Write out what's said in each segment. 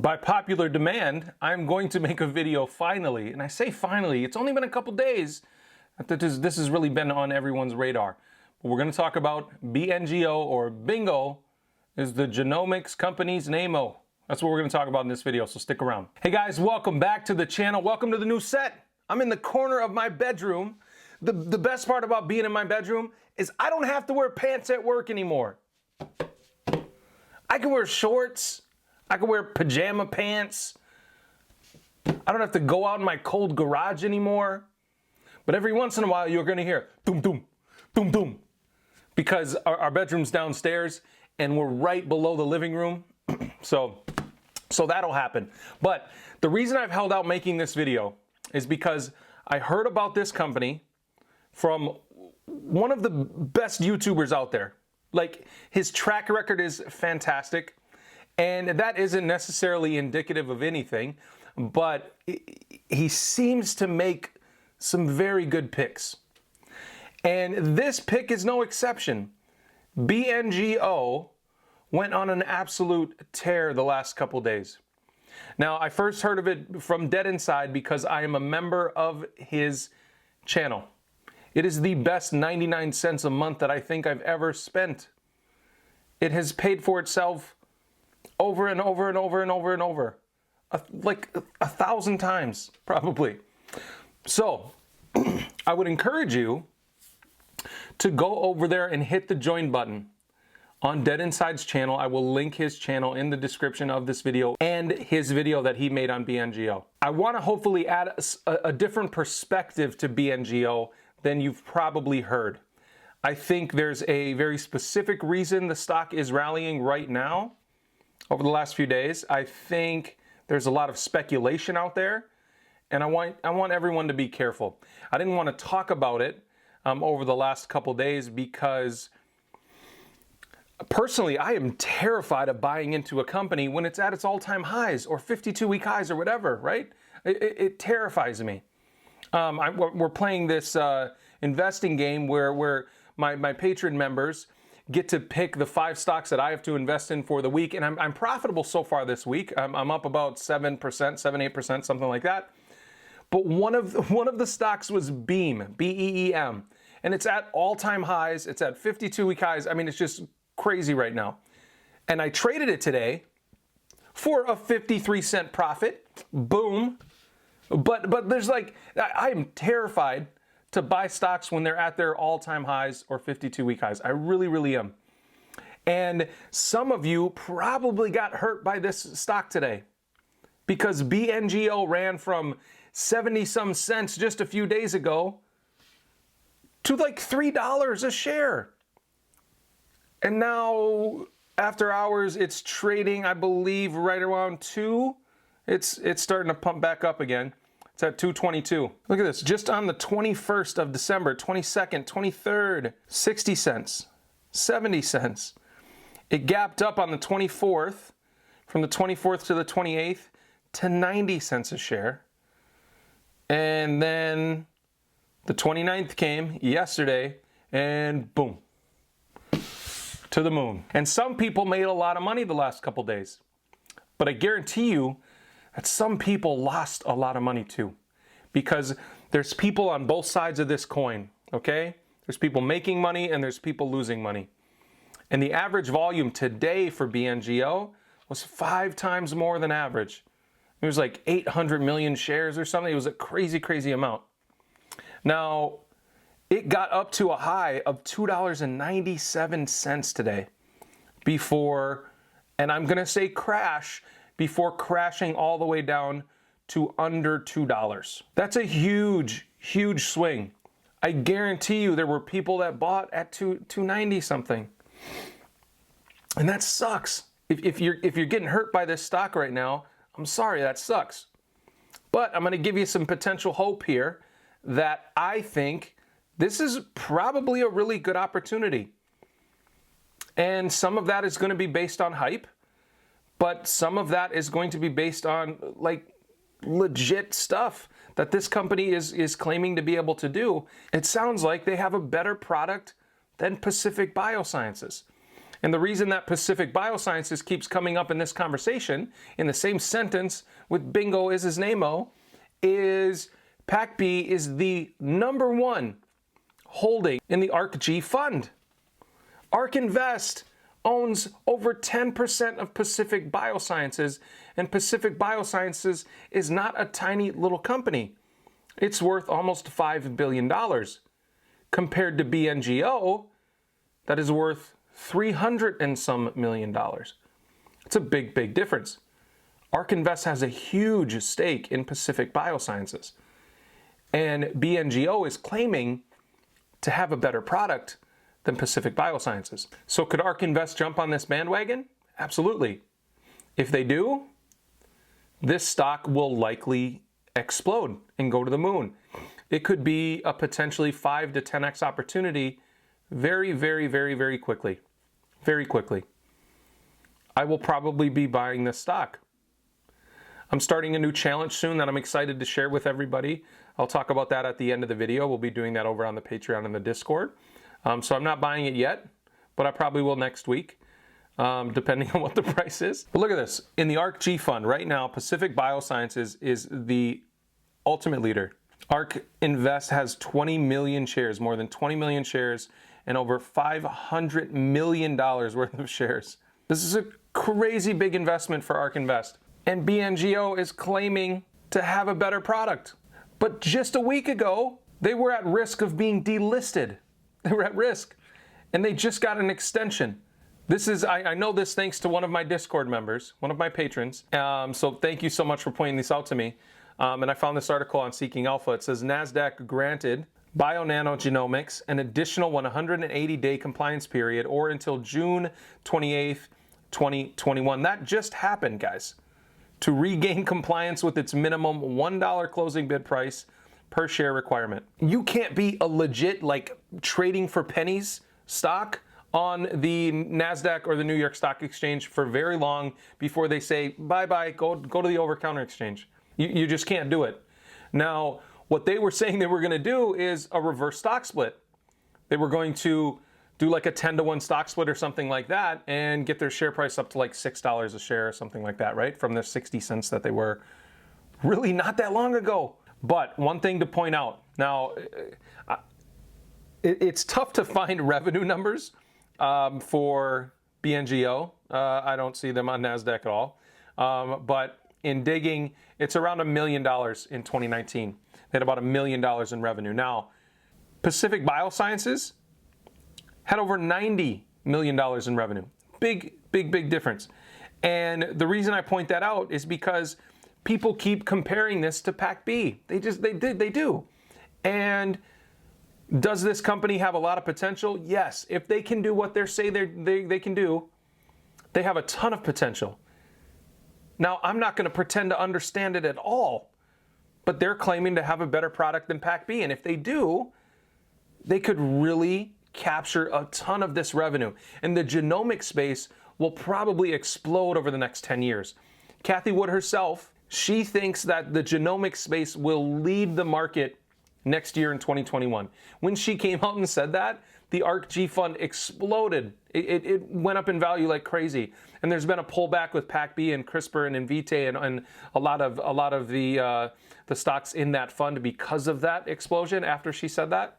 By popular demand, I'm going to make a video finally, and I say finally, it's only been a couple days that this has really been on everyone's radar. But we're going to talk about BNGO, or BNGO is the Genomics company's name-o. That's what we're going to talk about in this video, so stick around. Hey guys, welcome back to the channel. Welcome to the new set. I'm in the corner of my bedroom. The best part about being in my bedroom is I don't have to wear pants at work anymore. I can wear shorts. I can wear pajama pants. I don't have to go out in my cold garage anymore. But every once in a while, you're going to hear doom, doom, doom, doom. Because our bedroom's downstairs and we're right below the living room. So that'll happen. But the reason I've held out making this video is because I heard about this company from one of the best YouTubers out there. Like, his track record is fantastic. And that isn't necessarily indicative of anything, but he seems to make some very good picks. And this pick is no exception. BNGO went on an absolute tear the last couple days. Now, I first heard of it from Dead Inside because I am a member of his channel. It is the best 99 cents a month that I think I've ever spent. It has paid for itself over and over and over and over and over. Like 1,000 times, probably. So, I would encourage you to go over there and hit the join button on Dead Inside's channel. I will link his channel in the description of this video and his video that he made on BNGO. I want to hopefully add a different perspective to BNGO than you've probably heard. I think there's a very specific reason the stock is rallying right now over the last few days. I think there's a lot of speculation out there, and I want everyone to be careful. I didn't want to talk about it over the last couple days because personally, I am terrified of buying into a company when it's at its all-time highs or 52-week highs or whatever, right? It terrifies me. We're playing this investing game where my patron members get to pick the 5 stocks that I have to invest in for the week, and I'm profitable so far this week. I'm up about 7%, 7-8%, something like that. But one of the stocks was Beam, B-E-E-M, and it's at all-time highs. It's at 52-week highs. I mean, it's just crazy right now. And I traded it today for a 53-cent profit. Boom. But there's like, I am terrified to buy stocks when they're at their all-time highs or 52-week highs. I really, really am. And some of you probably got hurt by this stock today because BNGO ran from 70-some cents just a few days ago to like $3 a share. And now, after hours, it's trading, I believe, right around 2. It's starting to pump back up again. It's at 222. Look at this. Just on the 21st of December, 22nd, 23rd, 60 cents, 70 cents. It gapped up on the 24th, from the 24th to the 28th, to 90 cents a share. And then the 29th came yesterday, and boom, to the moon. And some people made a lot of money the last couple days. But I guarantee you that some people lost a lot of money too. Because there's people on both sides of this coin, okay? There's people making money and there's people losing money. And the average volume today for BNGO was 5 times more than average. It was like 800 million shares or something. It was a crazy, crazy amount. Now, it got up to a high of $2.97 today before, and I'm going to say crash, before crashing all the way down to under $2. That's a huge, huge swing. I guarantee you there were people that bought at $2.90 something. And that sucks. If you're getting hurt by this stock right now, I'm sorry, that sucks. But I'm going to give you some potential hope here that I think this is probably a really good opportunity. And some of that is going to be based on hype, but some of that is going to be based on like legit stuff that this company is claiming to be able to do. It sounds like they have a better product than Pacific Biosciences. And the reason that Pacific Biosciences keeps coming up in this conversation in the same sentence with bingo is his name-o is PACB is the #1 holding in the ARKG fund. ARK Invest owns over 10% of Pacific Biosciences, and Pacific Biosciences is not a tiny little company. It's worth almost $5 billion compared to BNGO that is worth 300 and some million dollars. It's a big, big difference. ARK Invest has a huge stake in Pacific Biosciences, and BNGO is claiming to have a better product than Pacific Biosciences. So could ARK Invest jump on this bandwagon? Absolutely. If they do, this stock will likely explode and go to the moon. It could be a potentially 5 to 10x opportunity very, very, very, very quickly. Very quickly. I will probably be buying this stock. I'm starting a new challenge soon that I'm excited to share with everybody. I'll talk about that at the end of the video. We'll be doing that over on the Patreon and the Discord. So I'm not buying it yet, but I probably will next week, depending on what the price is. But look at this. In the ARKG fund right now, Pacific Biosciences is the ultimate leader. ARK Invest has 20 million shares, more than 20 million shares, and over $500 million worth of shares. This is a crazy big investment for ARK Invest. And BNGO is claiming to have a better product. But just a week ago, they were at risk of being delisted. They were at risk. And they just got an extension. This is, I know this thanks to one of my Discord members, one of my patrons. So thank you so much for pointing this out to me. And I found this article on Seeking Alpha. It says NASDAQ granted Bionano Genomics an additional 180-day compliance period or until June 28th, 2021. That just happened, guys. To regain compliance with its minimum $1 closing bid price per share requirement. You can't be a legit, like, trading for pennies stock on the NASDAQ or the New York Stock Exchange for very long before they say, bye-bye, go to the over-counter exchange. You just can't do it. Now, what they were saying they were going to do is a reverse stock split. They were going to do like a 10-to-1 stock split or something like that and get their share price up to like $6 a share or something like that, right? From the 60 cents that they were really not that long ago. But one thing to point out, now, it's tough to find revenue numbers for BNGO. I don't see them on NASDAQ at all. But in digging, it's around $1 million in 2019. They had about $1 million in revenue. Now, Pacific Biosciences had over $90 million in revenue. Big, big, big difference. And the reason I point that out is because people keep comparing this to PACB. They do. And does this company have a lot of potential? Yes. If they can do what they say they can do, they have a ton of potential. Now, I'm not going to pretend to understand it at all, but they're claiming to have a better product than PACB. And if they do, they could really capture a ton of this revenue. And the genomic space will probably explode over the next 10 years. Kathy Wood herself, she thinks that the genomic space will lead the market next year in 2021. When she came out and said that, the ARKG fund exploded. It went up in value like crazy. And there's been a pullback with PACB and CRISPR and Invitae and a lot of the stocks in that fund because of that explosion after she said that.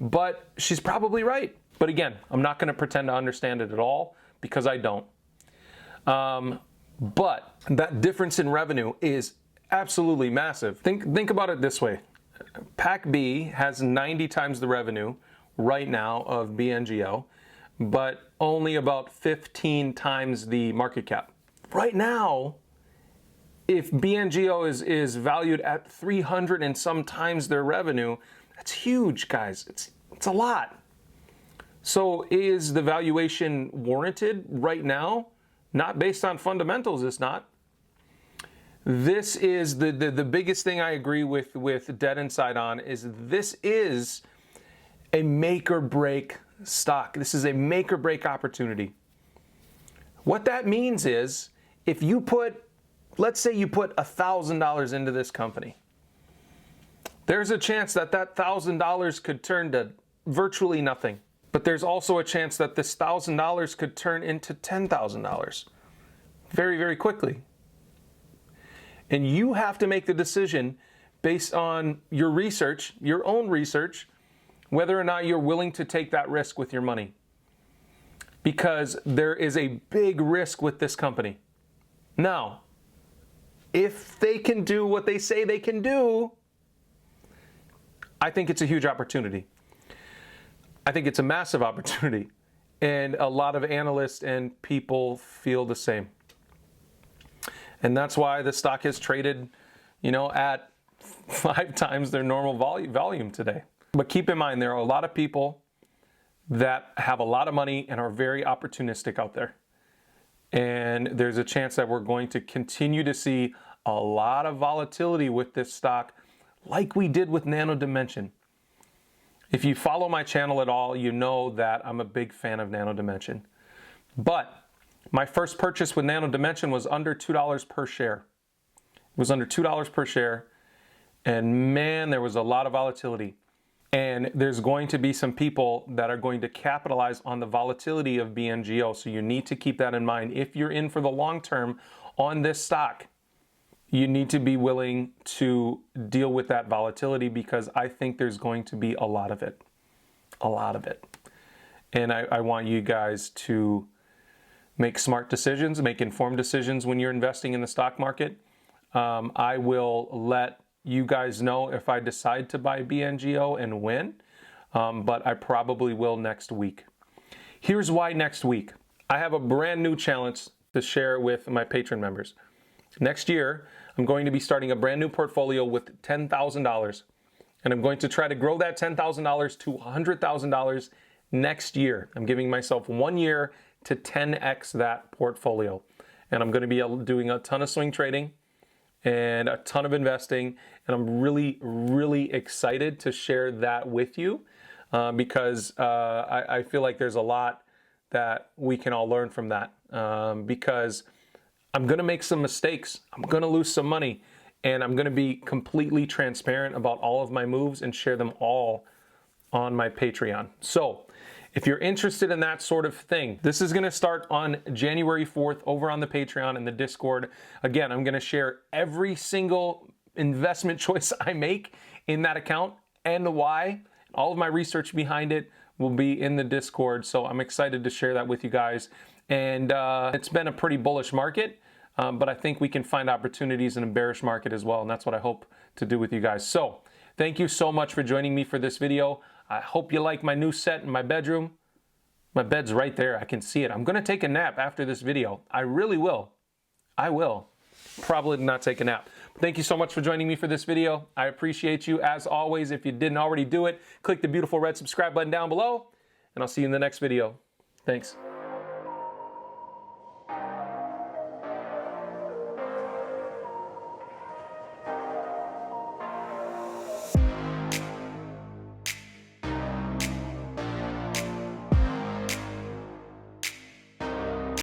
But she's probably right. But again, I'm not going to pretend to understand it at all because I don't. But that difference in revenue is absolutely massive. Think about it this way. PACB has 90 times the revenue right now of BNGO, but only about 15 times the market cap. Right now, if BNGO is valued at 300 and some times their revenue, that's huge, guys. It's a lot. So is the valuation warranted right now? Not based on fundamentals, it's not. This is the biggest thing I agree with Dead Inside on is this is a make or break stock. This is a make or break opportunity. What that means is if you put, let's say you put $1,000 into this company, there's a chance that $1,000 could turn to virtually nothing. But there's also a chance that this $1,000 could turn into $10,000 very, very quickly. And you have to make the decision based on your research, your own research, whether or not you're willing to take that risk with your money. Because there is a big risk with this company. Now, if they can do what they say they can do, I think it's a huge opportunity. I think it's a massive opportunity. And a lot of analysts and people feel the same. And that's why the stock has traded, at 5 times their normal volume today. But keep in mind, there are a lot of people that have a lot of money and are very opportunistic out there. And there's a chance that we're going to continue to see a lot of volatility with this stock, like we did with Nano Dimension. If you follow my channel at all, you know that I'm a big fan of Nano Dimension. But my first purchase with Nano Dimension was under $2 per share. It was under $2 per share. And man, there was a lot of volatility. And there's going to be some people that are going to capitalize on the volatility of BNGO. So you need to keep that in mind. If you're in for the long term on this stock, you need to be willing to deal with that volatility, because I think there's going to be a lot of it. A lot of it. And I want you guys to make smart decisions, make informed decisions when you're investing in the stock market. I will let you guys know if I decide to buy BNGO and when, but I probably will next week. Here's why next week. I have a brand new challenge to share with my patron members. Next year, I'm going to be starting a brand new portfolio with $10,000, and I'm going to try to grow that $10,000 to $100,000 next year. I'm giving myself 1 year to 10x that portfolio, and I'm going to be doing a ton of swing trading and a ton of investing, and I'm really, really excited to share that with you because I feel like there's a lot that we can all learn from that because I'm going to make some mistakes, I'm going to lose some money, and I'm going to be completely transparent about all of my moves and share them all on my Patreon. So if you're interested in that sort of thing, this is going to start on January 4th over on the Patreon and the Discord. Again, I'm going to share every single investment choice I make in that account and why. All of my research behind it will be in the Discord. So I'm excited to share that with you guys. And it's been a pretty bullish market, but I think we can find opportunities in a bearish market as well. And that's what I hope to do with you guys. So thank you so much for joining me for this video. I hope you like my new set in my bedroom. My bed's right there. I can see it. I'm going to take a nap after this video. I really will. I will. Probably not take a nap. But thank you so much for joining me for this video. I appreciate you. As always, if you didn't already do it, click the beautiful red subscribe button down below, and I'll see you in the next video. Thanks.